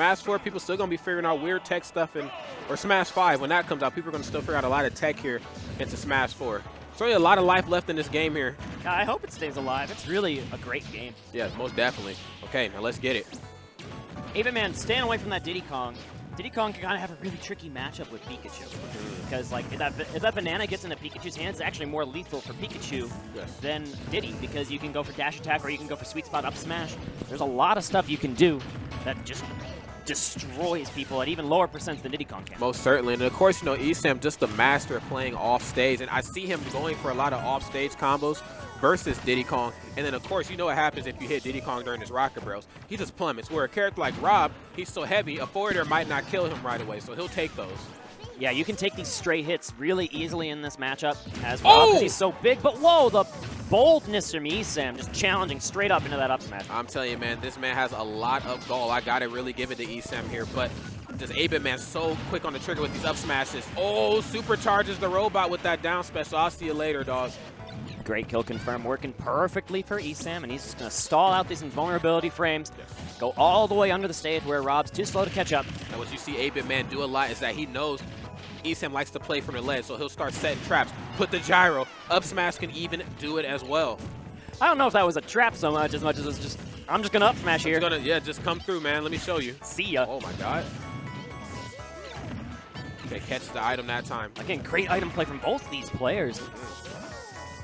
Smash 4, people still going to be figuring out weird tech stuff, or Smash 5, when that comes out, people are going to still figure out a lot of tech here into Smash 4. There's really a lot of life left in this game here. Yeah, I hope it stays alive. It's really a great game. Yeah, most definitely. Okay, now let's get it. 8BitMan staying away from that Diddy Kong. Diddy Kong can kind of have a really tricky matchup with Pikachu. Because like if that banana gets into Pikachu's hands, it's actually more lethal for Pikachu than Diddy, because you can go for dash attack or you can go for sweet spot up smash. There's a lot of stuff you can do that just destroys people at even lower percents than Diddy Kong can. Most certainly. And of course, you know, ESAM just the master of playing off stage. And I see him going for a lot of off stage combos versus Diddy Kong. And then of course, you know what happens if you hit Diddy Kong during his rocket barrels. He just plummets. Where a character like Rob, he's so heavy, a forwarder might not kill him right away. So he'll take those. Yeah, you can take these stray hits really easily in this matchup as well, because he's so big. But whoa, the boldness from ESAM, just challenging straight up into that up smash. I'm telling you, man, this man has a lot of gall. I got to really give it to ESAM here. But just 8BitMan so quick on the trigger with these up smashes. Oh, supercharges the robot with that down special. I'll see you later, dog. Great kill confirm, working perfectly for ESAM, and he's just going to stall out these invulnerability frames, go all the way under the stage where Rob's too slow to catch up. And what you see 8BitMan do a lot is that he knows ESAM likes to play from the ledge, so he'll start setting traps, put the gyro. Up smash can even do it as well. I don't know if that was a trap so much as it's just, I'm just going to up smash here. Yeah, just come through, man. Let me show you. See ya. Oh, my God. Okay, catches the item that time. Again, great item play from both these players.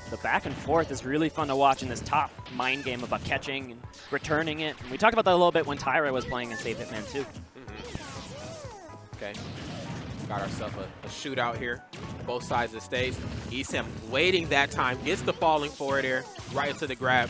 The back and forth is really fun to watch in this top mind game about catching and returning it. And we talked about that a little bit when Tyra was playing in 8BitMan too. Okay. Got ourselves a shootout here. Both sides of the stage. ESAM waiting that time. Gets the falling forward air right into the grab.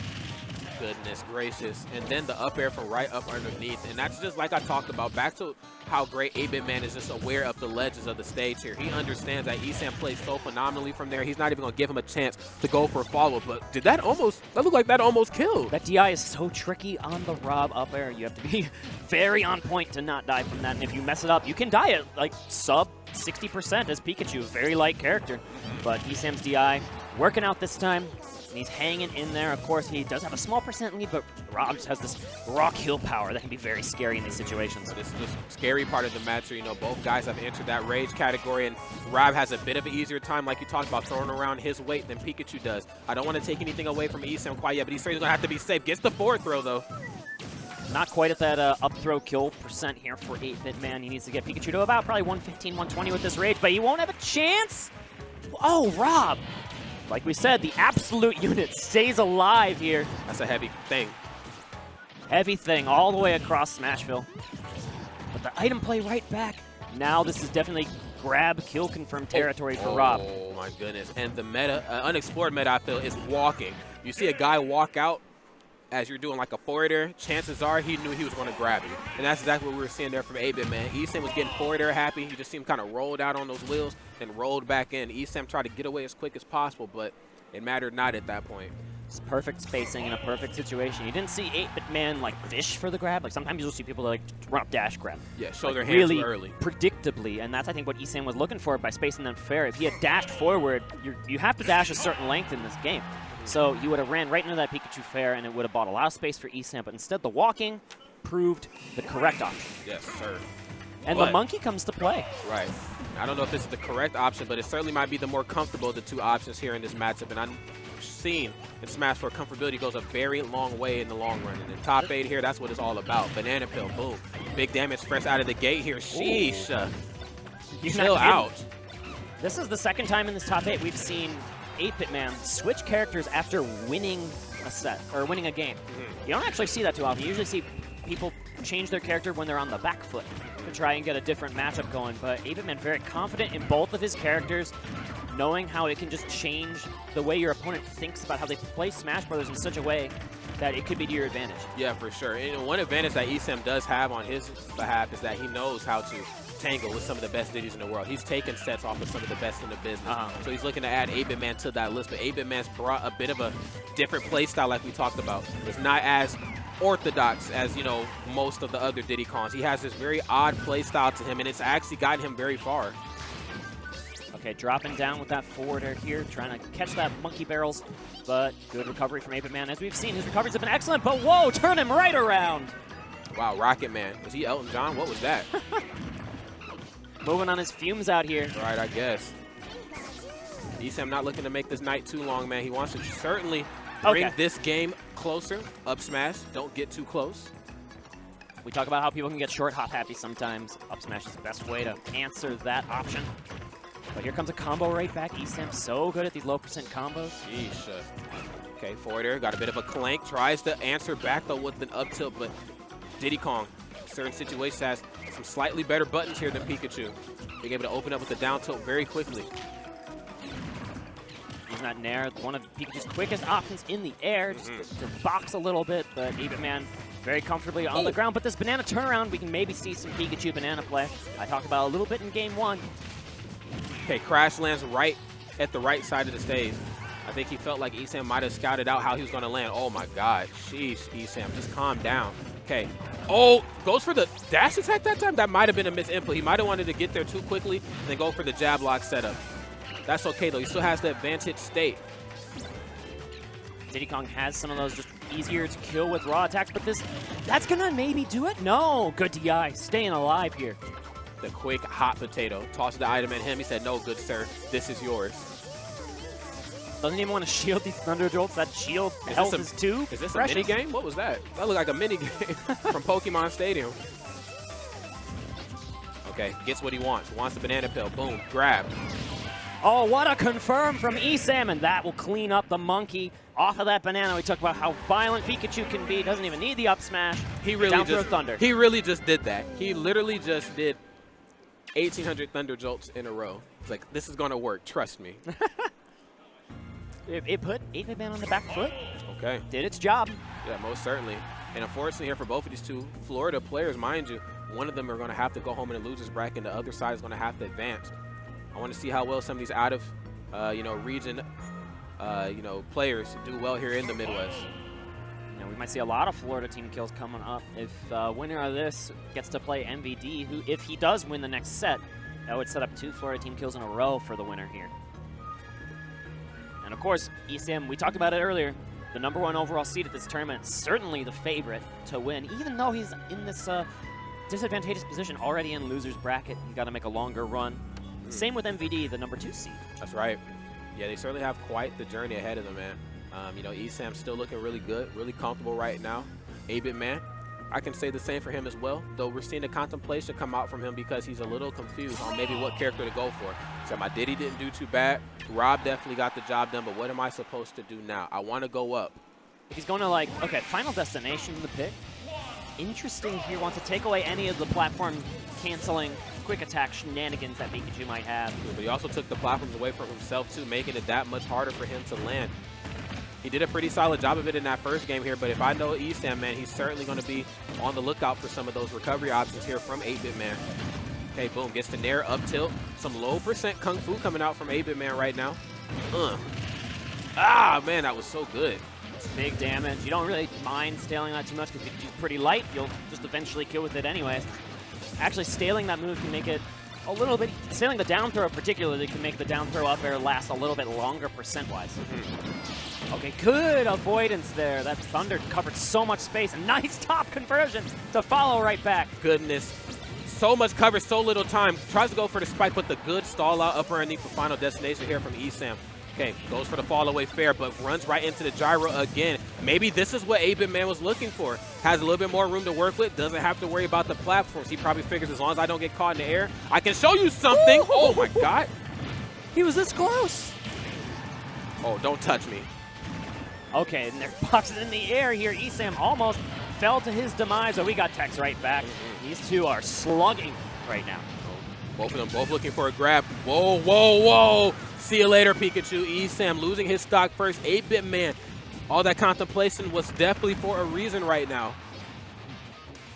Goodness gracious. And then the up air from right up underneath. And that's just like I talked about. Back to how great 8BitMan is just aware of the ledges of the stage here. He understands that ESAM plays so phenomenally from there. He's not even going to give him a chance to go for a follow-up. But did that looked like that almost killed. That DI is so tricky on the Rob up air. You have to be very on point to not die from that. And if you mess it up, you can die at like sub 60% as Pikachu. Very light character. But ESAM's DI working out this time. And he's hanging in there. Of course, he does have a small percent lead, but Rob just has this raw kill power that can be very scary in these situations. This is the scary part of the match. You know, both guys have entered that rage category, and Rob has a bit of an easier time, like you talked about, throwing around his weight than Pikachu does. I don't want to take anything away from ESAM quite yet, but he's going to have to be safe. Gets the forward throw, though. Not quite at that up throw kill percent here for 8BitMan. He needs to get Pikachu to about probably 115, 120 with this rage, but he won't have a chance. Oh, Rob. Like we said, the absolute unit stays alive here. That's a heavy thing. Heavy thing all the way across Smashville. But the item play right back. Now this is definitely grab, kill confirmed territory for Rob. Oh my goodness. And the meta, unexplored meta, I feel, is walking. You see a guy walk out as you're doing like a forward air, chances are he knew he was going to grab you. And that's exactly what we were seeing there from 8BitMan. ESAM was getting forward air happy. You just see him kind of rolled out on those wheels and rolled back in. ESAM tried to get away as quick as possible, but it mattered not at that point. It's perfect spacing in a perfect situation. You didn't see 8BitMan like fish for the grab. Like sometimes you'll see people like run up dash grab. Yeah, show their hands really early. Predictably, and that's I think what ESAM was looking for by spacing them fair. If he had dashed forward, you have to dash a certain length in this game. So you would have ran right into that Pikachu fair, and it would have bought a lot of space for ESAM, but instead the walking proved the correct option. Yes, sir. And the monkey comes to play. Right. I don't know if this is the correct option, but it certainly might be the more comfortable of the two options here in this matchup. And I've seen in Smash 4, comfortability goes a very long way in the long run. And in top 8 here, that's what it's all about. Banana Pill, boom. Big damage fresh out of the gate here. Sheesh. Chill out. This is the second time in this top 8 we've seen 8BitMan switch characters after winning a set, or winning a game. You don't actually see that too often. You usually see people change their character when they're on the back foot to try and get a different matchup going. But 8BitMan very confident in both of his characters, knowing how it can just change the way your opponent thinks about how they play Smash Brothers in such a way that it could be to your advantage. Yeah, for sure. And one advantage that ESAM does have on his behalf is that he knows how to tangle with some of the best Diddies in the world. He's taken sets off of some of the best in the business. So he's looking to add 8BitMan to that list, but 8BitMan's brought a bit of a different play style like we talked about. It's not as orthodox as, you know, most of the other Diddy Kongs. He has this very odd play style to him, and it's actually gotten him very far. Okay, dropping down with that forward air here, trying to catch that monkey barrels, but good recovery from 8BitMan. As we've seen, his recoveries have been excellent, but whoa, turn him right around. Wow, Rocket Man. Was he Elton John? What was that? Moving on his fumes out here. Right, I guess. ESAM not looking to make this night too long, man. He wants to certainly bring this game closer. Up smash. Don't get too close. We talk about how people can get short hop happy sometimes. Up smash is the best way to answer that option. But here comes a combo right back. ESAM so good at these low percent combos. Sheesh. Okay, forward air. Got a bit of a clank. Tries to answer back, though, with an up tilt. But Diddy Kong, in certain situations, has some slightly better buttons here than Pikachu. Being able to open up with the down tilt very quickly. He's not nair. One of Pikachu's quickest options in the air. Just to box a little bit, but 8BitMan very comfortably on the ground. But this banana turnaround, we can maybe see some Pikachu banana play. I talked about a little bit in game 1. Okay, crash lands right at the right side of the stage. I think he felt like ESAM might have scouted out how he was going to land. Oh, my God. Sheesh, ESAM, just calm down. Okay. Oh, goes for the dash attack that time? That might have been a misinput. He might have wanted to get there too quickly and then go for the jab lock setup. That's okay, though. He still has the advantage state. Diddy Kong has some of those just easier to kill with raw attacks, but that's going to maybe do it? No. Good DI. Staying alive here. The quick hot potato. Tossed the item at him. He said, no, good sir. This is yours. Doesn't even want to shield these Thunder Jolts. That shield health is too Is this precious. a mini game? What was that? That looked like a mini game from Pokemon Stadium. Okay, gets what he wants. Wants the banana peel. Boom, grab. Oh, what a confirm from ESAM, and that will clean up the monkey off of that banana. We talked about how violent Pikachu can be. Doesn't even need the up smash. He really down just throw Thunder. He really just did that. He literally just did 1,800 Thunder Jolts in a row. It's like, this is going to work. Trust me. It put 8BitMan on the back foot. Okay. Did its job. Yeah, most certainly. And unfortunately here for both of these two Florida players, mind you, one of them are going to have to go home in a loser's bracket, and the other side is going to have to advance. I want to see how well some of these out of, region, players do well here in the Midwest. We might see a lot of Florida team kills coming up. If winner of this gets to play MVD, who, if he does win the next set, that would set up 2 Florida team kills in a row for the winner here. And of course, ESAM, we talked about it earlier, the #1 overall seed at this tournament, certainly the favorite to win, even though he's in this disadvantageous position already in loser's bracket. He's got to make a longer run. Same with MVD, the #2 seed. That's right. Yeah, they certainly have quite the journey ahead of them, man. ESAM's still looking really good, really comfortable right now. 8BitMan, I can say the same for him as well, though we're seeing the contemplation come out from him because he's a little confused on maybe what character to go for. So my Diddy didn't do too bad. Rob definitely got the job done, but what am I supposed to do now? I want to go up. If he's going to, okay, Final Destination in the pick. Interesting here, wants to take away any of the platform canceling quick attack shenanigans that Pikachu might have. But he also took the platforms away from himself, too, making it that much harder for him to land. He did a pretty solid job of it in that first game here, but if I know ESAM, man, he's certainly going to be on the lookout for some of those recovery options here from 8BitMan. Okay, boom, gets the nair up tilt. Some low percent Kung Fu coming out from 8BitMan right now. Ah, man, that was so good. It's big damage. You don't really mind staling that too much because Pikachu's pretty light. You'll just eventually kill with it anyways. Actually, staling that move can make it a little bit, staling the down throw particularly can make the down throw up air last a little bit longer percent-wise. Okay, good avoidance there. That Thunder covered so much space. A nice top conversion to follow right back. Goodness. So much cover, so little time. Tries to go for the spike, but the good stall out upper underneath for Final Destination here from ESAM. Okay, goes for the fall away fair, but runs right into the gyro again. Maybe this is what 8BitMan was looking for. Has a little bit more room to work with. Doesn't have to worry about the platforms. He probably figures as long as I don't get caught in the air, I can show you something. Oh my God. He was this close. Oh, don't touch me. Okay, and they're boxing in the air here. ESAM almost fell to his demise, but we got Tex right back. These two are slugging right now. Both of them both looking for a grab. Whoa, whoa, whoa. See you later, Pikachu. ESAM losing his stock first. 8BitMan. All that contemplation was definitely for a reason right now.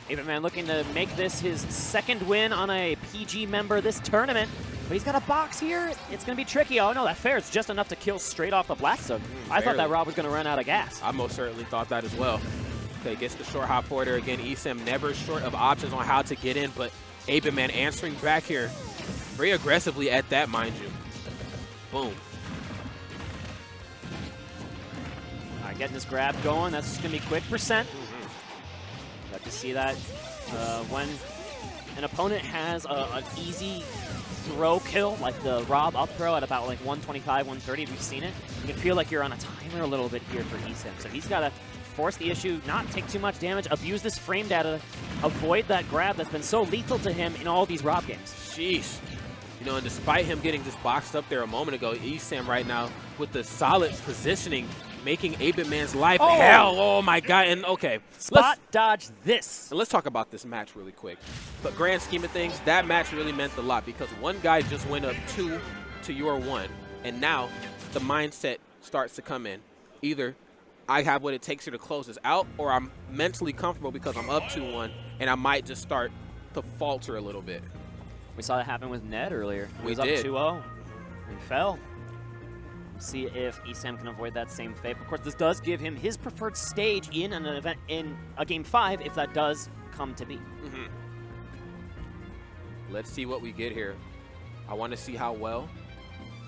8BitMan looking to make this his second win on a PG member this tournament. But he's got a box here. It's going to be tricky. Oh, no, that fair is just enough to kill straight off the blast zone. I thought that Rob was going to run out of gas. I most certainly thought that as well. Okay, gets the short hop forward there again. ESAM never short of options on how to get in, but 8BitMan answering back here very aggressively at that, mind you. Boom. All right, getting this grab going. That's just going to be quick percent. The like to see that when an opponent has an easy throw kill, like the Rob up throw at about like 125, 130, we've seen it. You can feel like you're on a timer a little bit here for ESAM. So he's got to force the issue, not take too much damage, abuse this frame data, avoid that grab that's been so lethal to him in all these Rob games. Sheesh. You know, and despite him getting just boxed up there a moment ago, ESAM right now with the solid positioning, making 8BitMan's life hell. Oh my God. And okay, spot dodge this. And let's talk about this match really quick. But grand scheme of things, that match really meant a lot because one guy just went up 2 to your 1. And now the mindset starts to come in. Either I have what it takes here to close this out, or I'm mentally comfortable because I'm up 2-1 and I might just start to falter a little bit. We saw that happen with Ned earlier. He was did. up 2-0 and fell. See if ESAM can avoid that same fate. Of course, this does give him his preferred stage in an event in a game 5 if that does come to be. Let's see what we get here. I want to see how well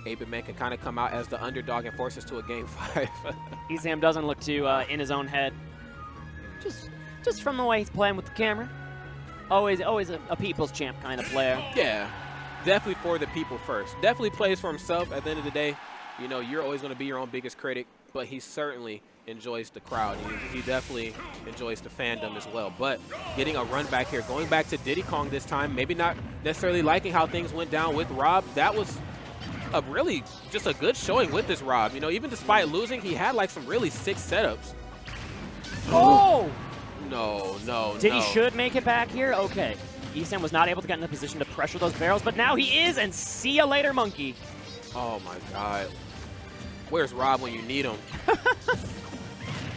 8BitMan can kind of come out as the underdog and force us to a game 5. ESAM doesn't look too in his own head. Just from the way he's playing with the camera. Always a people's champ kind of player. Yeah, definitely for the people first. Definitely plays for himself at the end of the day. You know, you're always going to be your own biggest critic, but he certainly enjoys the crowd. He definitely enjoys the fandom as well. But getting a run back here, going back to Diddy Kong this time, maybe not necessarily liking how things went down with Rob. That was a really just a good showing with this Rob. You know, even despite losing, he had like some really sick setups. Oh! No. Diddy should make it back here? Okay. ESAM was not able to get in the position to pressure those barrels, but now he is, and see ya later, monkey. Oh my God. Where's Rob when you need him?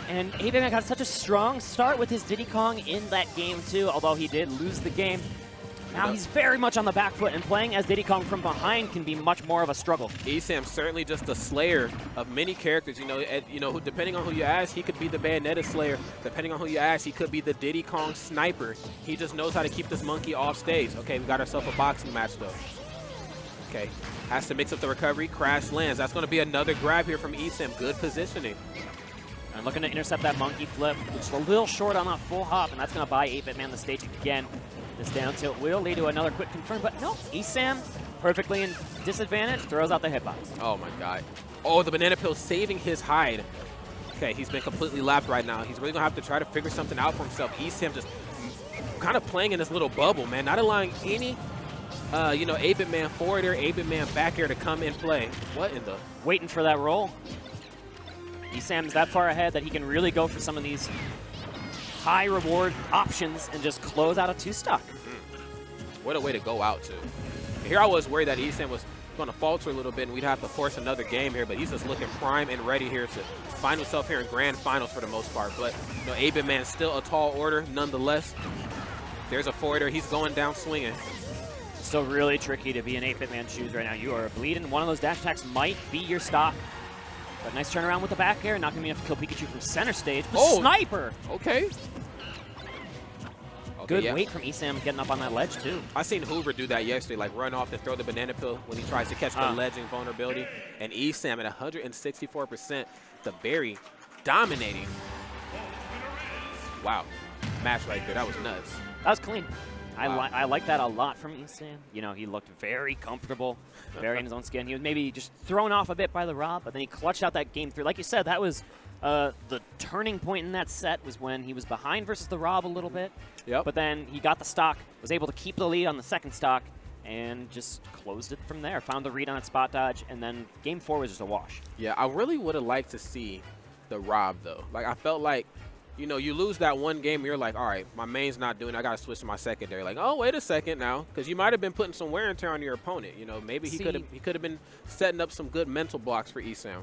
And 8BitMan got such a strong start with his Diddy Kong in that game too, although he did lose the game. Now he's very much on the back foot, and playing as Diddy Kong from behind can be much more of a struggle. ESAM's certainly just a slayer of many characters. You know, depending on who you ask, he could be the Bayonetta slayer. Depending on who you ask, he could be the Diddy Kong sniper. He just knows how to keep this monkey off stage. Okay, we got ourselves a boxing match though. Okay, has to mix up the recovery. Crash lands. That's going to be another grab here from ESAM. Good positioning. And looking to intercept that monkey flip. Just a little short on that full hop, and that's going to buy 8BitMan the stage again. This down tilt will lead to another quick confirm, but no, ESAM perfectly in disadvantage, throws out the hitbox. Oh my God. Oh, the banana peel saving his hide. Okay, he's been completely lapped right now. He's really going to have to try to figure something out for himself. ESAM just kind of playing in this little bubble, man, not allowing any 8BitMan forward air, 8BitMan back air to come in play. What in the? Waiting for that roll. ESAM's that far ahead that he can really go for some of these high reward options and just close out a 2-stock. What a way to go out, too. Here I was worried that ESAM was going to falter a little bit and we'd have to force another game here, but he's just looking prime and ready here to find himself here in grand finals for the most part. But, 8BitMan still a tall order nonetheless. There's a forward air. He's going down swinging. Still really tricky to be in 8BitMan shoes right now. You are bleeding. One of those dash attacks might be your stock. But nice turnaround with the back air. Not going to be enough to kill Pikachu from center stage. But sniper! Okay. Good weight from ESAM getting up on that ledge, too. I seen Hoover do that yesterday, like run off and throw the banana peel when he tries to catch the ledge and vulnerability. And ESAM at 164%, the very dominating. Wow. Match right there. That was nuts. That was clean. Wow. I like that a lot from ESAM. You know, he looked very comfortable, very in his own skin. He was maybe just thrown off a bit by the Rob, but then he clutched out that game 3. Like you said, that was the turning point in that set was when he was behind versus the Rob a little bit. Yep. But then he got the stock, was able to keep the lead on the second stock, and just closed it from there. Found the read on its spot dodge, and then game 4 was just a wash. Yeah, I really would have liked to see the Rob, though. Like, I felt like, you lose that one game, you're like, all right, my main's not doing it. I got to switch to my secondary. Like, oh, wait a second now, because you might have been putting some wear and tear on your opponent. Maybe he could have been setting up some good mental blocks for ESAM.